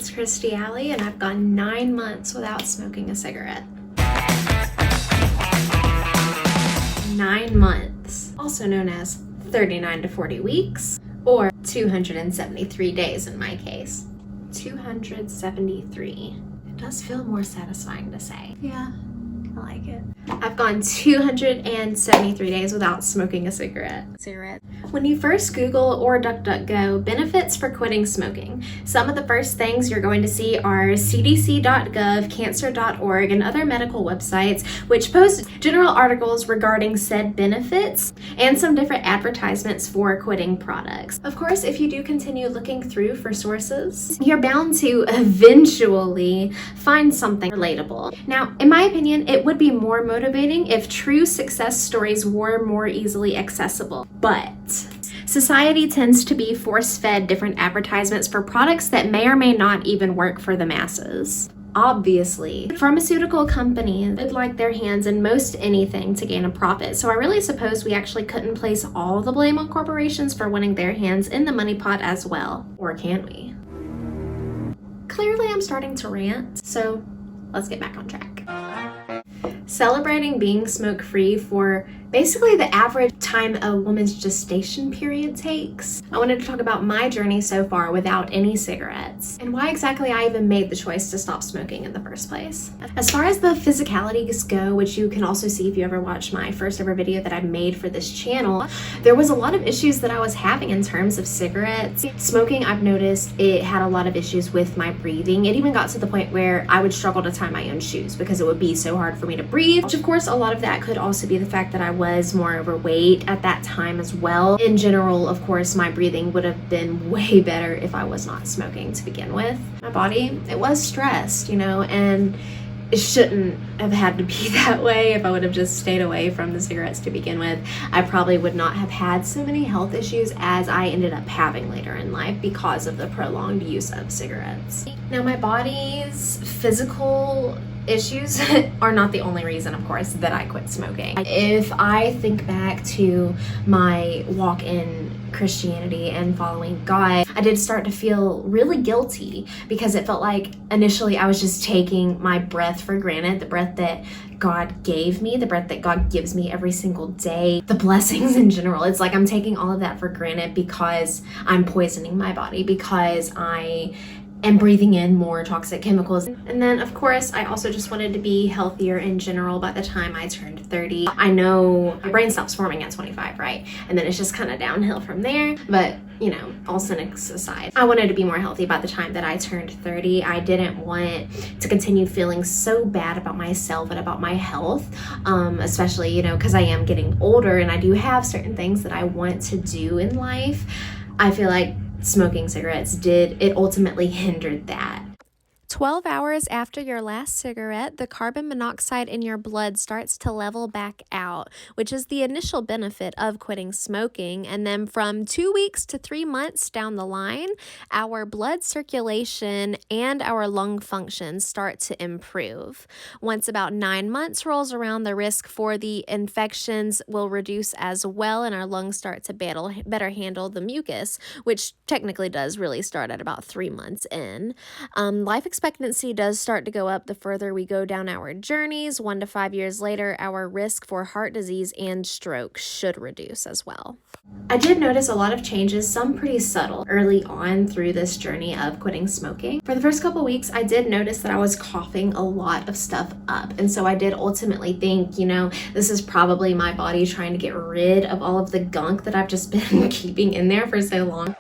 it's ItsKristiiAly, and I've gone 9 months without smoking a cigarette. 9 months, also known as 39 to 40 weeks, or 273 days in my case. 273. It does feel more satisfying to say. Yeah, I like it. I've gone 273 days without smoking a cigarette. When you first Google or DuckDuckGo benefits for quitting smoking, some of the first things you're going to see are cdc.gov, cancer.org, and other medical websites which post general articles regarding said benefits and some different advertisements for quitting products. Of course, if you do continue looking through for sources, you're bound to eventually find something relatable. Now, in my opinion, it would be more motivating if true success stories were more easily accessible. But society tends to be force-fed different advertisements for products that may or may not even work for the masses. Obviously, pharmaceutical companies would like their hands in most anything to gain a profit, so I really suppose we actually couldn't place all the blame on corporations for wanting their hands in the money pot as well. Or can we? Clearly, I'm starting to rant, so let's get back on track. Celebrating being smoke-free for basically the average time a woman's gestation period takes, I wanted to talk about my journey so far without any cigarettes and why exactly I even made the choice to stop smoking in the first place. As far as the physicalities go, which you can also see if you ever watched my first ever video that I made for this channel, there was a lot of issues that I was having in terms of cigarettes. Smoking, I've noticed it had a lot of issues with my breathing. It even got to the point where I would struggle to tie my own shoes because it would be so hard for me to breathe, which of course a lot of that could also be the fact that I was more overweight at that time as well. In general, of course, my breathing would have been way better if I was not smoking to begin with. My body, it was stressed, you know, and it shouldn't have had to be that way. If I would have just stayed away from the cigarettes to begin with, I probably would not have had so many health issues as I ended up having later in life because of the prolonged use of cigarettes. Now, my body's physical issues are not the only reason, of course, that I quit smoking. If I think back to my walk in Christianity and following God, I did start to feel really guilty because it felt like initially I was just taking my breath for granted, the breath that God gave me, the breath that God gives me every single day, the blessings in general. It's like I'm taking all of that for granted because I'm poisoning my body, because I am breathing in more toxic chemicals. And then, of course, I also just wanted to be healthier in general by the time I turned 30. I know my brain stops forming at 25, right? And then it's just kind of downhill from there. But, you know, all cynics aside, I wanted to be more healthy by the time that I turned 30. I didn't want to continue feeling so bad about myself and about my health, especially, you know, because I am getting older and I do have certain things that I want to do in life. I feel like smoking cigarettes ultimately hindered that. 12 hours after your last cigarette, the carbon monoxide in your blood starts to level back out, which is the initial benefit of quitting smoking. And then from 2 weeks to 3 months down the line, our blood circulation and our lung function start to improve. Once about 9 months rolls around, the risk for the infections will reduce as well, and our lungs start to better handle the mucus, which technically does really start at about 3 months in. Life expectancy does start to go up the further we go down our journeys. 1 to 5 years later, our risk for heart disease and stroke should reduce as well. I did notice a lot of changes, some pretty subtle, early on through this journey of quitting smoking. For the first couple weeks, I did notice that I was coughing a lot of stuff up. And so I did ultimately think, you know, this is probably my body trying to get rid of all of the gunk that I've just been keeping in there for so long,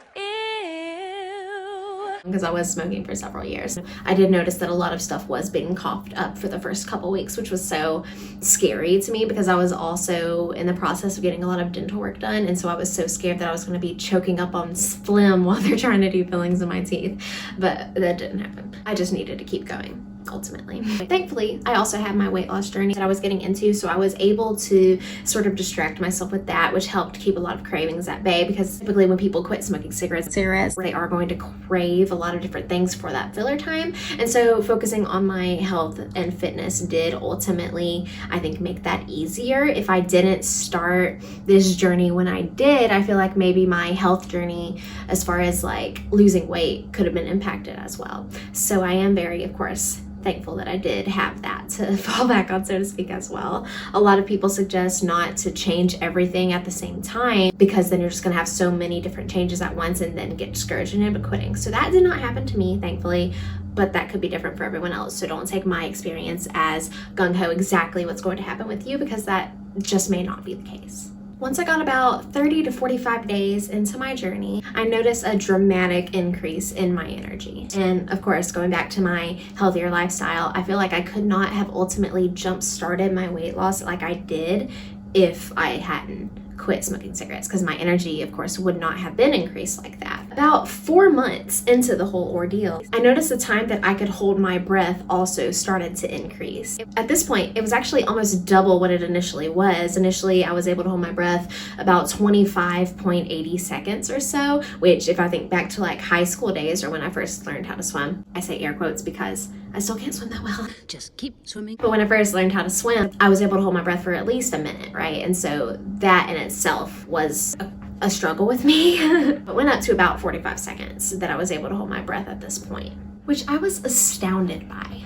because I was smoking for several years. I did notice that a lot of stuff was being coughed up for the first couple weeks, which was so scary to me because I was also in the process of getting a lot of dental work done, and so I was so scared that I was going to be choking up on phlegm while they're trying to do fillings in my teeth. But that didn't happen. I just needed to keep going. ultimately. Thankfully, I also had my weight loss journey that I was getting into, so I was able to sort of distract myself with that, which helped keep a lot of cravings at bay, because typically when people quit smoking cigarettes, they are going to crave a lot of different things for that filler time. And so focusing on my health and fitness did ultimately, I think, make that easier. If I didn't start this journey when I did, I feel like maybe my health journey, as far as like losing weight, could have been impacted as well. So I am very, of course, thankful that I did have that to fall back on, so to speak, as well. A lot of people suggest not to change everything at the same time, because then you're just gonna have so many different changes at once and then get discouraged and end up quitting. So that did not happen to me, thankfully, but that could be different for everyone else. So don't take my experience as gung-ho exactly what's going to happen with you, because that just may not be the case. Once I got about 30 to 45 days into my journey, I noticed a dramatic increase in my energy. And of course, going back to my healthier lifestyle, I feel like I could not have ultimately jump-started my weight loss like I did if I hadn't quit smoking cigarettes, because my energy, of course, would not have been increased like that. About 4 months into the whole ordeal, I noticed the time that I could hold my breath also started to increase. At this point, it was actually almost double what it initially was. Initially, I was able to hold my breath about 25.80 seconds or so, which, if I think back to like high school days or when I first learned how to swim, I say air quotes because I still can't swim that well. Just keep swimming. But when I first learned how to swim, I was able to hold my breath for at least a minute, right? And so that in itself was a struggle with me. It went up to about 45 seconds that I was able to hold my breath at this point, which I was astounded by.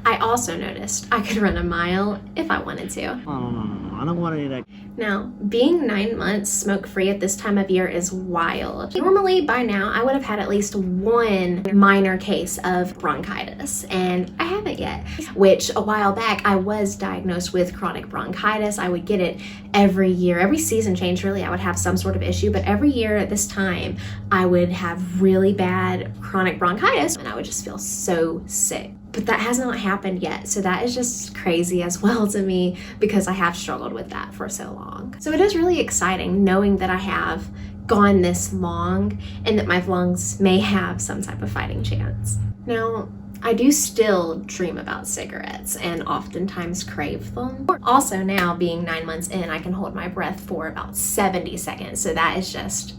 I also noticed I could run a mile if I wanted to. Oh, no, I don't want any of that. Now, being 9 months smoke-free at this time of year is wild. Normally, by now, I would have had at least one minor case of bronchitis, and I haven't yet, which a while back, I was diagnosed with chronic bronchitis. I would get it every year. Every season change, really, I would have some sort of issue, but every year at this time, I would have really bad chronic bronchitis, and I would just feel so sick. But that has not happened yet, so that is just crazy as well to me, because I have struggled with that for so long. So it is really exciting knowing that I have gone this long and that my lungs may have some type of fighting chance. Now, I do still dream about cigarettes and oftentimes crave them. Also now, being 9 months in, I can hold my breath for about 70 seconds, so that is just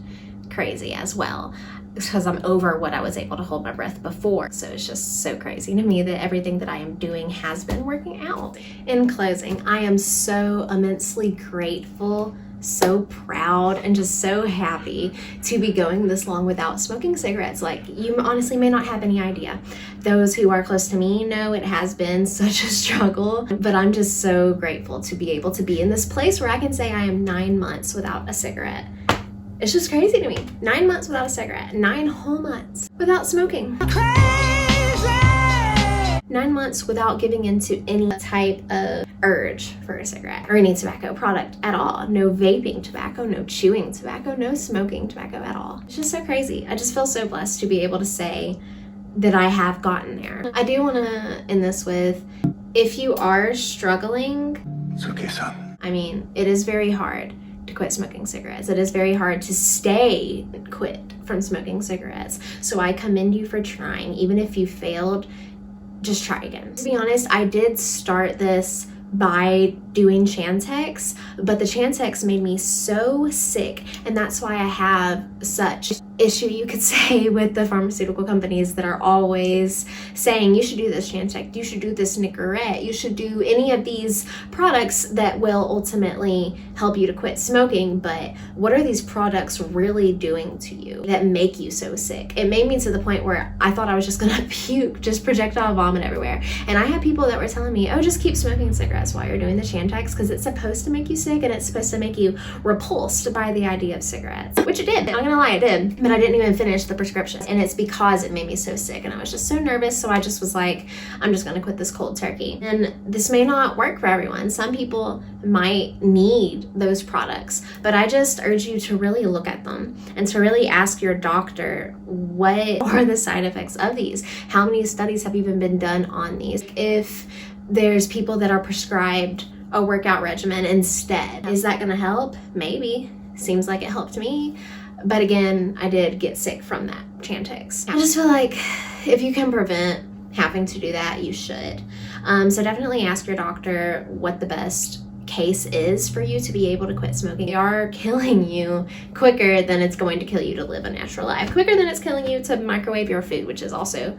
crazy as well, because I'm over what I was able to hold my breath before. So it's just so crazy to me that everything that I am doing has been working out. In closing, I am so immensely grateful, so proud, and just so happy to be going this long without smoking cigarettes. Like, you honestly may not have any idea. Those who are close to me know it has been such a struggle, but I'm just so grateful to be able to be in this place where I can say I am 9 months without a cigarette. It's just crazy to me. 9 months without a cigarette. 9 whole months without smoking. Crazy! 9 months without giving into any type of urge for a cigarette or any tobacco product at all. No vaping tobacco, no chewing tobacco, no smoking tobacco at all. It's just so crazy. I just feel so blessed to be able to say that I have gotten there. I do want to end this with, if you are struggling, It's okay, son. I mean, it is very hard to quit smoking cigarettes. It is very hard to stay quit from smoking cigarettes. So I commend you for trying. Even if you failed, just try again. To be honest, I did start this by doing Chantix, but the Chantix made me so sick, and that's why I have such issue, you could say, with the pharmaceutical companies that are always saying you should do this Chantix, you should do this Nicorette, you should do any of these products that will ultimately help you to quit smoking. But what are these products really doing to you that make you so sick? It made me to the point where I thought I was just gonna puke, just projectile vomit everywhere. And I had people that were telling me, oh, just keep smoking cigarettes while you're doing the Chantix, because it's supposed to make you sick and it's supposed to make you repulsed by the idea of cigarettes, which it did. I'm not gonna lie, it did. But I didn't even finish the prescription, and it's because it made me so sick and I was just so nervous. So I just was like, I'm just gonna quit this cold turkey. And this may not work for everyone. Some people might need those products, but I just urge you to really look at them and to really ask your doctor, what are the side effects of these? How many studies have even been done on these? If there's people that are prescribed a workout regimen instead, is that gonna help? Maybe. Seems like it helped me. But again, I did get sick from that Chantix. I just feel like if you can prevent having to do that, you should. So definitely ask your doctor what the best case is for you to be able to quit smoking. They are killing you quicker than it's going to kill you to live a natural life, quicker than it's killing you to microwave your food, which is also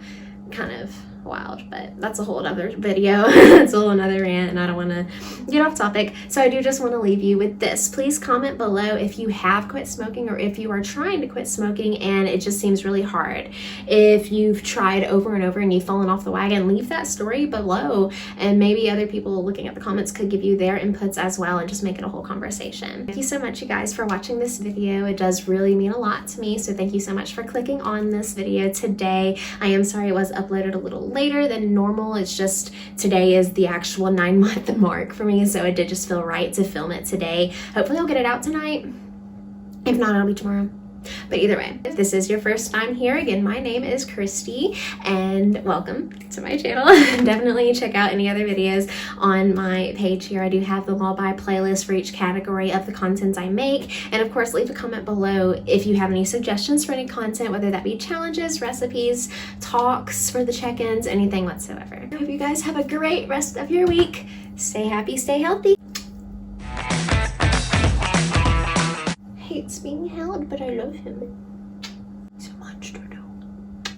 kind of wild, but that's a whole other video. It's a whole another rant, and I don't want to get off topic. So I do just want to leave you with this. Please comment below if you have quit smoking, or if you are trying to quit smoking and it just seems really hard. If you've tried over and over and you've fallen off the wagon, leave that story below, and maybe other people looking at the comments could give you their inputs as well and just make it a whole conversation. Thank you so much, you guys, for watching this video. It does really mean a lot to me, so thank you so much for clicking on this video today. I am sorry it was uploaded a little later than normal. It's just today is the actual 9-month mark for me, so it did just feel right to film it today. Hopefully I'll get it out tonight. If not, it'll be tomorrow. But either way, if this is your first time here, again, my name is Kristi, and welcome to my channel. Definitely check out any other videos on my page here. I do have the Lullaby playlist for each category of the content I make, and of course leave a comment below if you have any suggestions for any content, whether that be challenges, recipes, talks for the check-ins, anything whatsoever. I hope you guys have a great rest of your week. Stay happy, stay healthy. Hates being held, but I love him.